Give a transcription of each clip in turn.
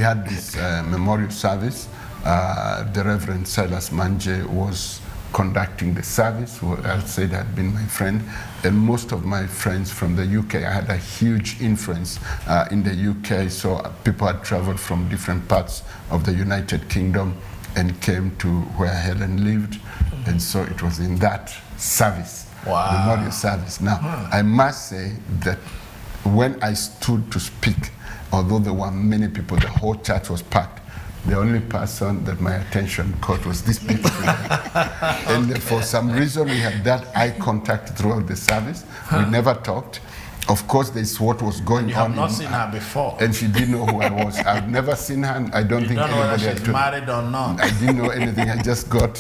had this memorial service. The Reverend Silas Manje was conducting the service, who I said had been my friend, and most of my friends from the UK. I had a huge influence in the UK, so people had traveled from different parts of the United Kingdom and came to where Helen lived, and so it was in that service, memorial service. Now, I must say that when I stood to speak, although there were many people, the whole church was packed, the only person that my attention caught was this beautiful lady. And for some reason, we had that eye contact throughout the service. We never talked. Of course, this is what was going on. You have not seen her before. And she didn't know who I was. I've never seen her. I don't think anybody had she's married or not. I didn't know anything. I just got...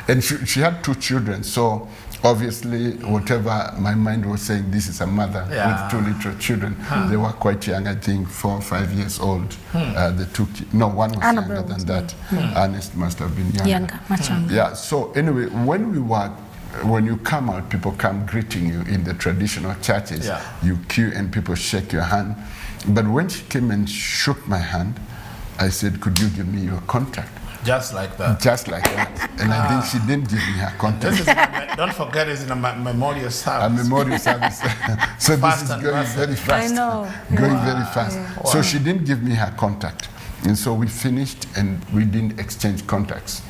And she had 2 children, so obviously, whatever my mind was saying, this is a mother with 2 little children. They were quite young, I think 4 or 5 years old. The 2 no, one was younger than that. Ernest must have been younger. Much younger. Yeah, so anyway, when you come out, people come greeting you in the traditional churches. You queue and people shake your hand. But when she came and shook my hand, I said, could you give me your contact? Just like that. Just like that. And I think she didn't give me her contact. Don't forget, it's in a memorial service. A memorial service. So this is going very fast. I know. Going very fast. So she didn't give me her contact. And so we finished and we didn't exchange contacts.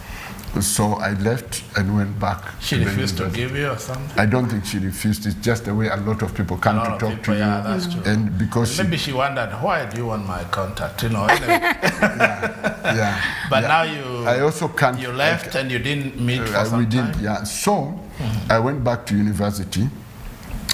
So I left and went back. She refused to give you or something? I don't think she refused. It's just the way a lot of people come to talk to you. Yeah, that's true. And because maybe she wondered, why do you want my contact? You know, anyway. But now I also can't. You left and you didn't meet for some time? We did, So I went back to university,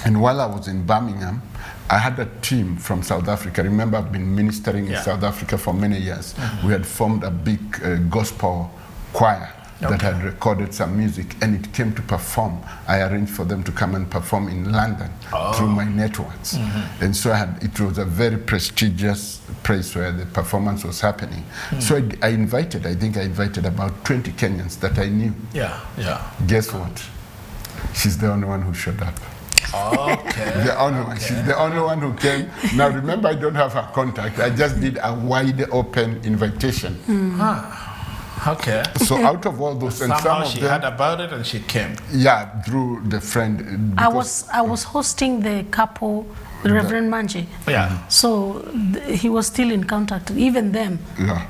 and while I was in Birmingham, I had a team from South Africa. Remember, I've been ministering in South Africa for many years. We had formed a big gospel choir that had recorded some music, and it came to perform. I arranged for them to come and perform in London through my networks. And so it was a very prestigious place where the performance was happening. So I think I invited about 20 Kenyans that I knew. Guess what? She's the only one who showed up. Okay. The only one. She's the only one who came. Now remember, I don't have her contact. I just did a wide open invitation. Okay. So out of all those, and somehow she heard about it and she came. Yeah, through the friend. I was hosting the couple, Reverend Manje. Yeah. So he was still in contact. Even them,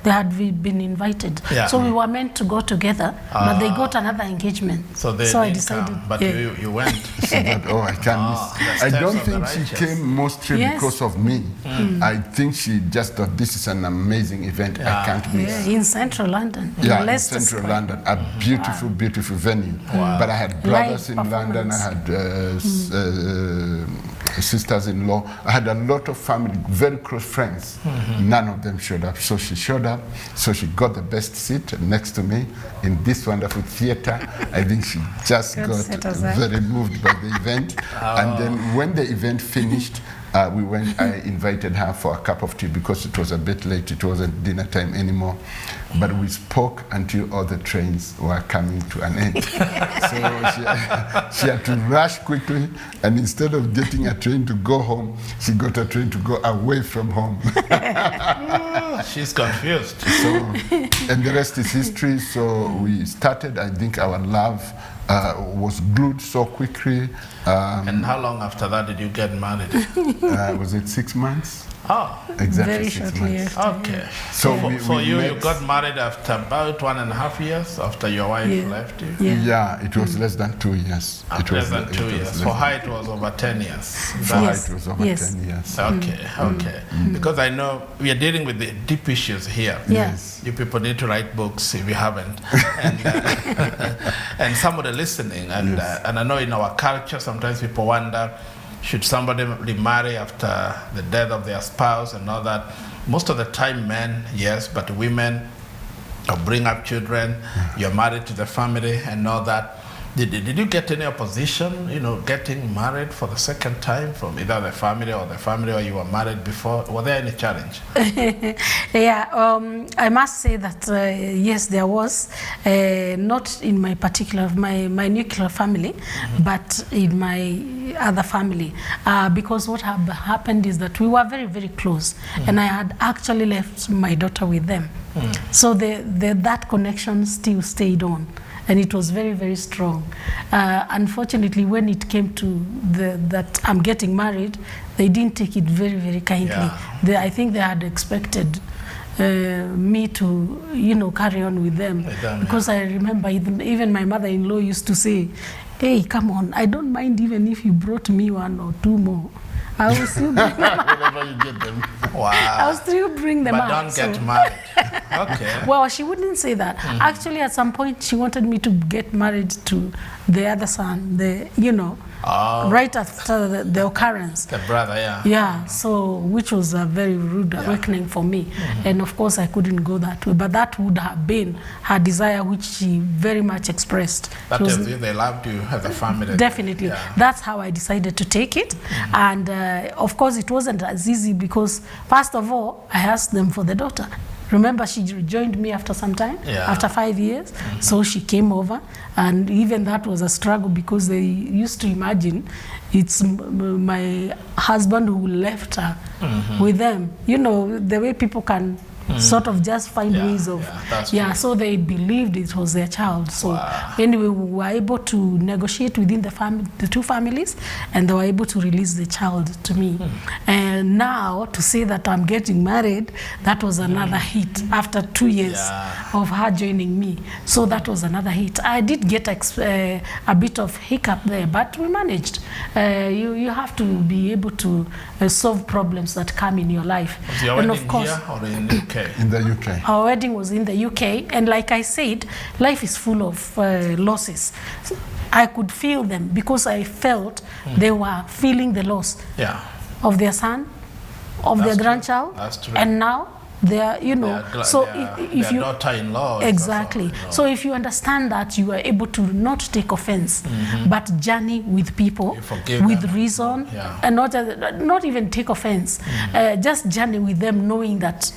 they had been invited. So we were meant to go together, but they got another engagement. So I decided. Come, but you went. So that, I can't miss. I don't think she came mostly because of me. I think she just thought this is an amazing event. I can't miss. In central London. In central London, a beautiful, beautiful venue. But I had brothers in London. I had sisters-in-law. I had a lot of family, very close friends. None of them showed up. So she showed up. So she got the best seat next to me in this wonderful theater. I think she just got very moved by the event. And then when the event finished, we went. I invited her for a cup of tea because it was a bit late. It wasn't dinner time anymore. But we spoke until all the trains were coming to an end. So she had to rush quickly, and instead of getting a train to go home, she got a train to go away from home. She's confused. So, and the rest is history. So we started, I think our love was glued so quickly. And how long after that did you get married? Was it 6 months? Oh, exactly very 6 shortly months. Okay. So for you got married after about 1.5 years after your wife left you? Yeah, it was less than 2 years. Less than 2 years. For her it was over 10 years. For her it was over 10 years. Okay. Because I know we are dealing with the deep issues here. Yes. You people need to write books if you haven't. And, and somebody listening, and I know in our culture sometimes people wonder, should somebody remarry after the death of their spouse and all that? Most of the time men, yes, but women bring up children, you're married to the family and all that. Did you get any opposition, getting married for the second time from either the family or you were married before? Were there any challenge? Yeah, I must say that yes, there was, not in my nuclear family, but in my other family, because what happened is that we were very, very close, and I had actually left my daughter with them. So that connection still stayed on. And it was very, very strong. Unfortunately, when it came to that I'm getting married, they didn't take it very, very kindly. Yeah. I think they had expected me to, carry on with them. Because I remember even my mother-in-law used to say, hey, come on, I don't mind even if you brought me 1 or 2 more. I will still bring them whenever you get them. Wow. I'll still bring them but out. But don't get married. Okay. Well, she wouldn't say that. Actually, at some point, she wanted me to get married to the other son, right after the occurrence. The brother, yeah. Yeah, so, which was a very rude awakening for me. And of course, I couldn't go that way. But that would have been her desire, which she very much expressed. That tells you they loved you as a family. Definitely. Yeah. That's how I decided to take it. And of course, it wasn't as easy because, first of all, I asked them for the daughter. Remember, she joined me after some time, after 5 years. So she came over, and even that was a struggle because they used to imagine it's my husband who left her with them. The way people can sort of just find ways of, so they believed it was their child. So anyway, we were able to negotiate within the two families, and they were able to release the child to me. And now to say that I'm getting married, that was another hit after 2 years of her joining me. So that was another hit. I did get a bit of hiccup there, but we managed. You have to be able to solve problems that come in your life. Was your wedding of course, here or in the UK? In the UK. Our wedding was in the UK, and like I said, life is full of losses. I could feel them because I felt they were feeling the loss of their son, of their grandchild, and now they are, if you daughter-in-law. Exactly. Also, so if you understand that, you are able to not take offense, but journey with people with reason, and not even take offense. Just journey with them, knowing that.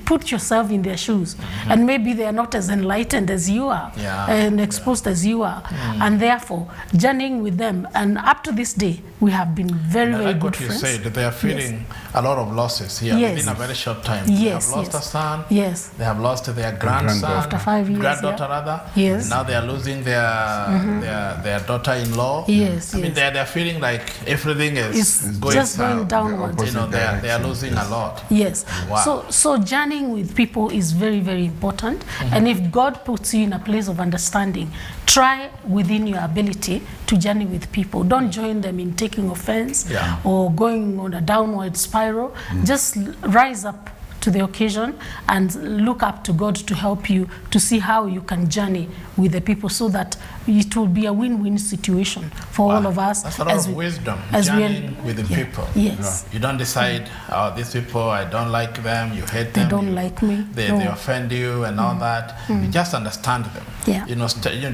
Put yourself in their shoes, and maybe they are not as enlightened as you are, and exposed as you are, and therefore journeying with them. And up to this day, we have been very, very good friends. What you said, they are feeling a lot of losses here within a very short time. They have lost a son. They have lost their grandson. After 5 years. Granddaughter, rather. Yes. Now they are losing their daughter-in-law. Yes. I mean, they are feeling like everything is going downwards. They are losing a lot. Yes. Wow. So journeying with people is very, very important. And if God puts you in a place of understanding, try within your ability to journey with people. Don't join them in taking offense or going on a downward spiral. Just rise up to the occasion and look up to God to help you to see how you can journey with the people so that it will be a win-win situation for all of us. That's a lot of wisdom, journeying with the people. Yes. You don't decide, these people, I don't like them, you hate them. They don't like me. They offend you and all that. You just understand them.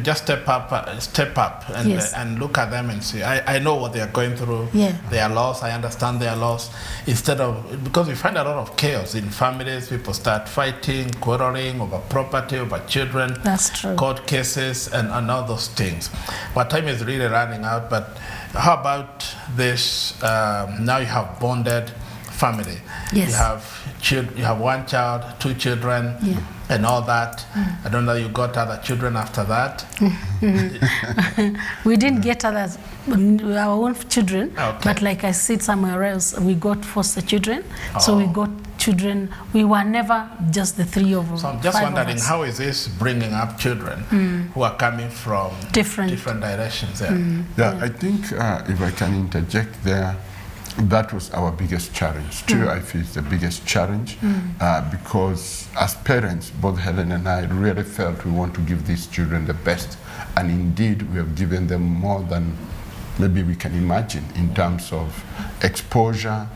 Just step up and look at them and say, I know what they are going through. They are lost, I understand their loss. Instead of, because we find a lot of chaos in families, people start fighting, quarreling over property, over children. That's true. Court cases and all those things. Our time is really running out, but how about this? Now you have bonded family. Yes. You have 1 child, 2 children, and all that. I don't know, you got other children after that? We didn't get our own children, but like I said somewhere else, we got foster children. So we got children. We were never just the 3 of us. So I'm just wondering, how is this bringing up children who are coming from different directions? I think if I can interject there, that was our biggest challenge too. I feel it's the biggest challenge because as parents, both Hellen and I really felt we want to give these children the best, and indeed we have given them more than maybe we can imagine in terms of exposure,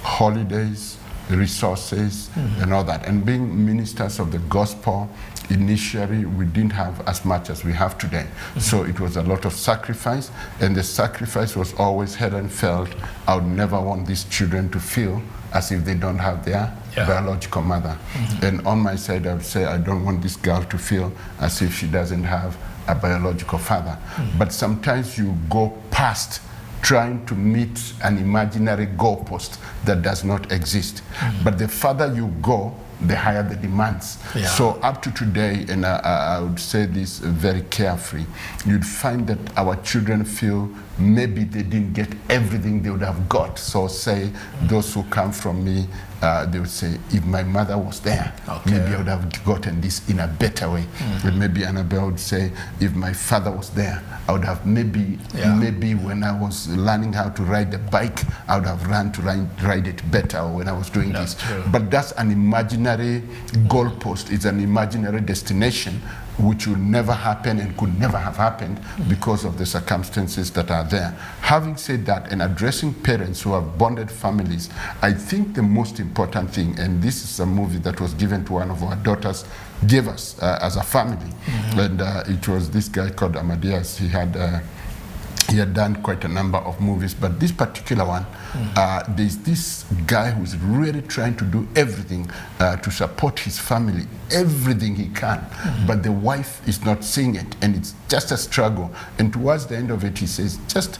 holidays, resources, and all that. And being ministers of the gospel, initially we didn't have as much as we have today. So it was a lot of sacrifice, and the sacrifice was always Hellen felt, I would never want these children to feel as if they don't have their biological mother. And on my side, I would say, I don't want this girl to feel as if she doesn't have a biological father. But sometimes you go past trying to meet an imaginary goalpost that does not exist. But the further you go, the higher the demands. So up to today, and I would say this very carefully, you'd find that our children feel maybe they didn't get everything they would have got. So say those who come from me, they would say, if my mother was there, maybe I would have gotten this in a better way. And maybe Annabelle would say, if my father was there, I would have maybe when I was learning how to ride a bike, I would have learned to ride it better, or when I was doing this. But that's an imaginary goalpost. It's an imaginary destination which will never happen and could never have happened because of the circumstances that are there. Having said that, and addressing parents who have bonded families, I think the most important thing, and this is a movie that was given to one of our daughters, gave us as a family, and it was this guy called Amadeus. He had done quite a number of movies, but this particular one, there's this guy who's really trying to do everything to support his family, everything he can, but the wife is not seeing it, and it's just a struggle. And towards the end of it, he says, just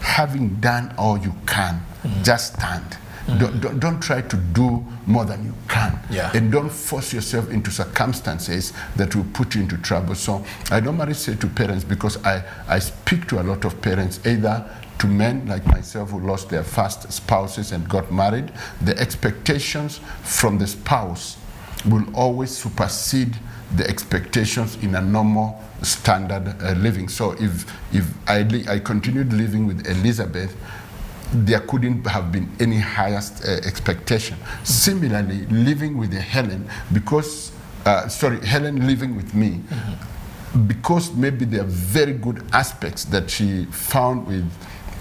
having done all you can, just stand. Don't try to do more than you can, and don't force yourself into circumstances that will put you into trouble. So I normally say to parents, because I speak to a lot of parents, either to men like myself who lost their first spouses and got married, the expectations from the spouse will always supersede the expectations in a normal standard living. So if I continued living with Elizabeth, there couldn't have been any highest expectation. Similarly, living with Hellen, because, Hellen living with me, because maybe there are very good aspects that she found with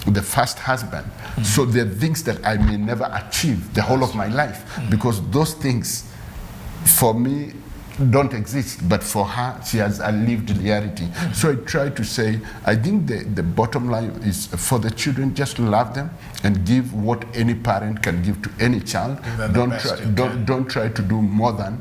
the first husband. So there are things that I may never achieve the whole of my life, because those things, for me, don't exist, but for her, she has a lived reality. So I try to say, I think the bottom line is for the children, just love them and give what any parent can give to any child. Don't try to do more than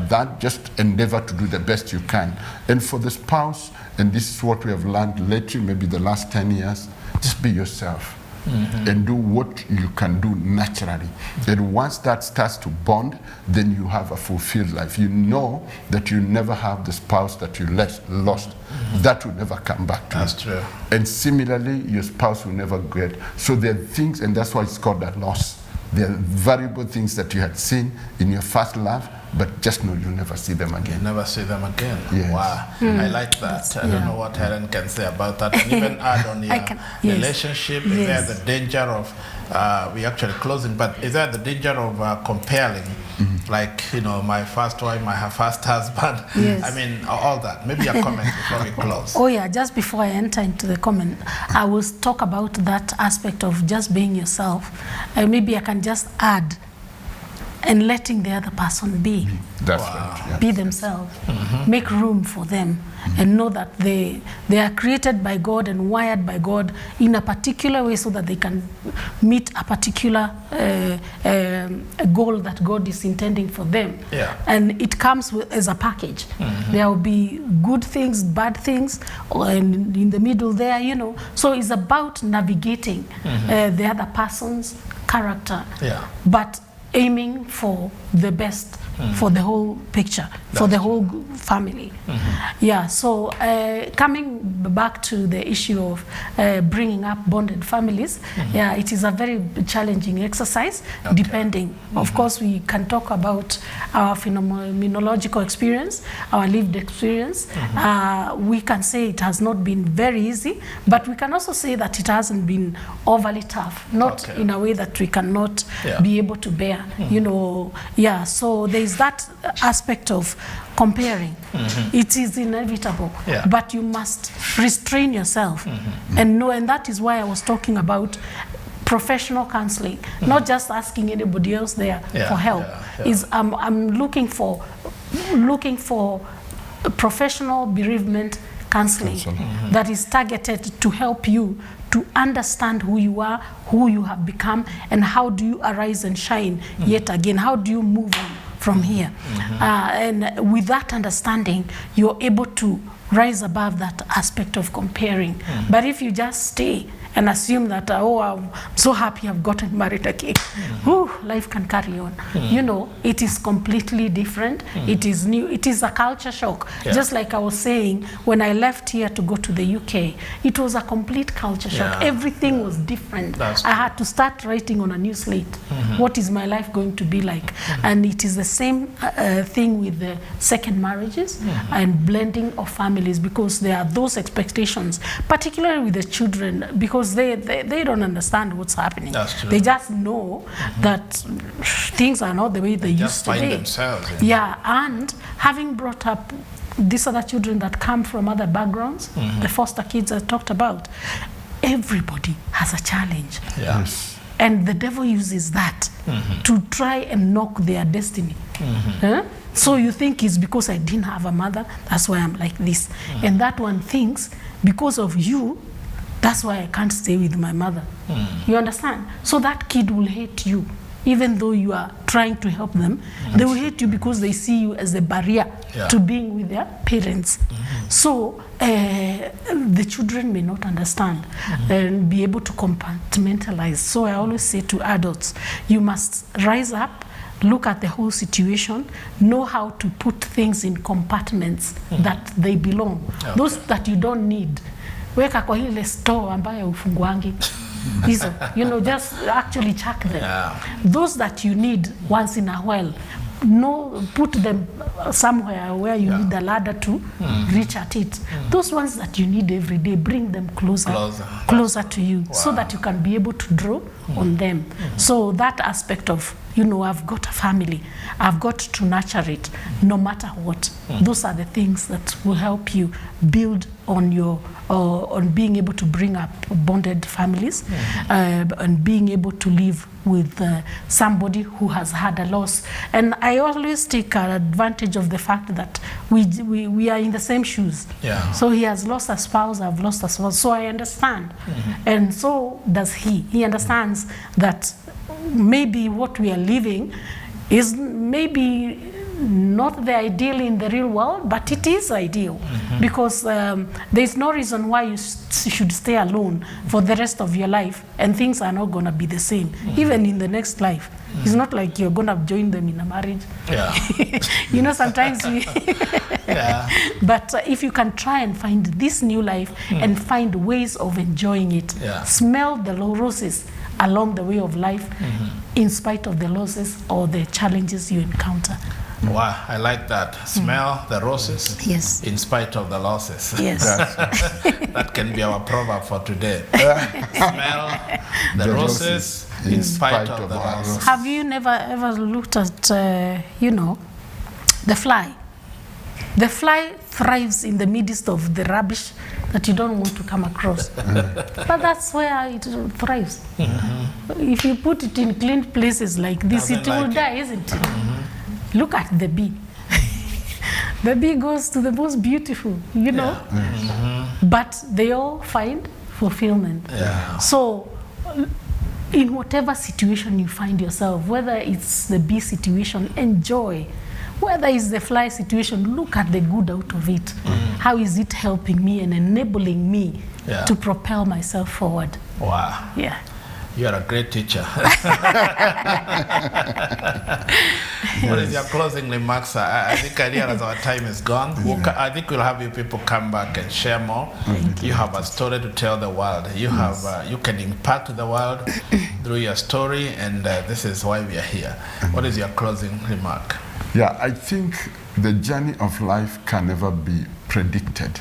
that. Just endeavor to do the best you can. And for the spouse, and this is what we have learned lately, maybe the last 10 years, just be yourself. And do what you can do naturally. And once that starts to bond, then you have a fulfilled life. You know that you never have the spouse that you lost. That will never come back to you. That's true. And similarly, your spouse will never get. So there are things, and that's why it's called a loss. There are variable things that you had seen in your first love, but just know you'll never see them again. You'll never see them again. Yes. Wow. I like that. I don't know what Hellen can say about that. And even add on your relationship, is there the danger of, we're actually closing, but is there the danger of comparing, like, you know, my first wife, my first husband? I mean, all that. Maybe a comment before we close. Oh yeah, just before I enter into the comment, I will talk about that aspect of just being yourself. Maybe I can just add, and letting the other person be. That's right. Yeah. Be themselves. Make room for them, and know that they are created by God and wired by God in a particular way so that they can meet a particular goal that God is intending for them. And it comes as a package. There will be good things, bad things, and in the middle there, you know. So it's about navigating the other person's character, but aiming for the best for the whole picture, for the whole family. Yeah, so coming back to the issue of bringing up bonded families, yeah, it is a very challenging exercise, depending. Of course, we can talk about our phenomenological experience, our lived experience. We can say it has not been very easy, but we can also say that it hasn't been overly tough, not in a way that we cannot be able to bear, you know. Yeah, so there is that aspect of comparing. It is inevitable, but you must restrain yourself and know, and that is why I was talking about professional counseling, not just asking anybody else there for help. Is I'm looking for professional bereavement counseling that is targeted to help you to understand who you are, who you have become, and how do you arise and shine yet again. How do you move on from here? And with that understanding, you're able to rise above that aspect of comparing. But if you just stay and assume that, oh, I'm so happy I've gotten married again, life can carry on. You know, it is completely different. It is new. It is a culture shock. Just like I was saying, when I left here to go to the UK, it was a complete culture shock. Everything was different. I had to start writing on a new slate. What is my life going to be like? And it is the same thing with the second marriages and blending of families, because there are those expectations, particularly with the children, because they don't understand what's happening. They just know that things are not the way they used to be. Themselves. Yeah, and having brought up these other children that come from other backgrounds, the foster kids I talked about, everybody has a challenge. Yes. And the devil uses that to try and knock their destiny. So you think it's because I didn't have a mother, that's why I'm like this. And that one thinks, because of you, that's why I can't stay with my mother. You understand? So that kid will hate you. Even though you are trying to help them, they will hate you because they see you as a barrier to being with their parents. So the children may not understand and be able to compartmentalize. So I always say to adults, you must rise up, look at the whole situation, know how to put things in compartments that they belong. Those that you don't need, weka kwa ile store ambayo ufunguangi. You know, just actually check them. Those that you need once in a while, put them somewhere where you need a ladder to reach at it. Those ones that you need every day, bring them closer to you, so that you can be able to draw on them. So that aspect of, you know, I've got a family, I've got to nurture it no matter what. Those are the things that will help you build on your on being able to bring up bonded families and being able to live with somebody who has had a loss. And I always take advantage of the fact that we are in the same shoes. So he has lost a spouse, I've lost a spouse, so I understand. And so does he. He understands that maybe what we are living is maybe not the ideal in the real world, but it is ideal, because there's no reason why you should stay alone for the rest of your life and things are not going to be the same, even in the next life. It's not like you're going to join them in a marriage. You know, sometimes we but if you can try and find this new life and find ways of enjoying it, smell the roses along the way of life, in spite of the losses or the challenges you encounter. Wow, I like that. Smell the roses in spite of the losses. That can be our proverb for today. Smell the roses in spite of the losses. Have you never ever looked at, you know, the fly? The fly thrives in the midst of the rubbish that you don't want to come across. But that's where it thrives. If you put it in clean places like this, it will die, isn't it? Look at the bee. The bee goes to the most beautiful, you know, but they all find fulfillment. So in whatever situation you find yourself, whether it's the bee situation, enjoy. Whether it's the fly situation, look at the good out of it. How is it helping me and enabling me to propel myself forward? Wow. Yeah. You are a great teacher. What is your closing remarks? I think I realize our time is gone. I think we'll have you people come back and share more. You have a story to tell the world. You have you can impact the world through your story, and this is why we are here. What is your closing remark? Yeah, I think the journey of life can never be predicted.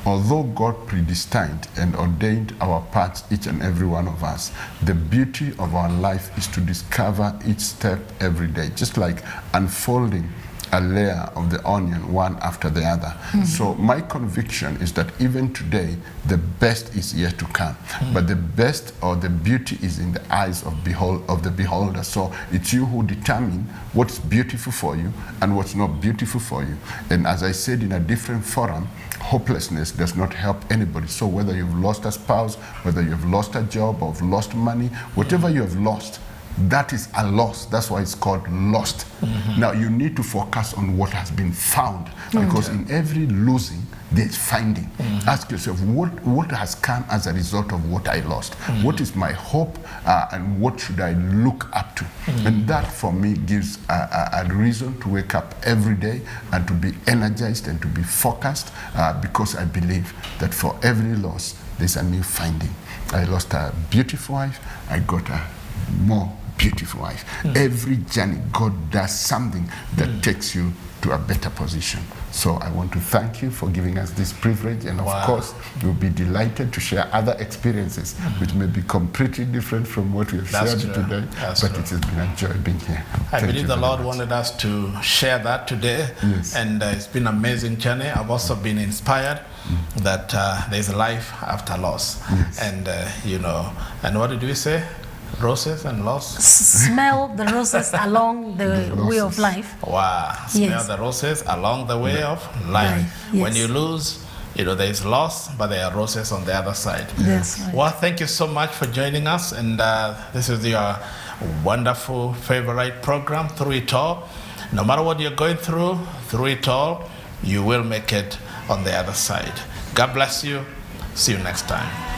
Although God predestined and ordained our paths, each and every one of us, the beauty of our life is to discover each step every day, just like unfolding a layer of the onion, one after the other. So my conviction is that even today, the best is yet to come. But the best or the beauty is in the eyes of the beholder. So it's you who determine what's beautiful for you and what's not beautiful for you. And as I said in a different forum, hopelessness does not help anybody. So whether you've lost a spouse, whether you've lost a job or lost money, whatever you have lost, that is a loss. That's why it's called lost. Now you need to focus on what has been found, because in every losing there's finding. Ask yourself, what has come as a result of what I lost? What is my hope, and what should I look up to? And that for me gives a reason to wake up every day and to be energized and to be focused, because I believe that for every loss there's a new finding. I lost a beautiful wife, I got a more beautiful wife. Every journey, God does something that takes you to a better position. So I want to thank you for giving us this privilege, and of course we'll be delighted to share other experiences which may be completely different from what we have shared today. But it has been a joy being here. I believe the Lord wanted us to share that today, and it's been an amazing journey. I've also been inspired that there's a life after loss, and you know, and what did we say? Roses and loss. Smell the roses along the way of life. Wow. Smell the roses along the way of life. When you lose, you know, there is loss, but there are roses on the other side. That's right. Well, thank you so much for joining us. And this is your wonderful favorite program, Through It All. No matter what you're going through it all, you will make it on the other side. God bless you. See you next time.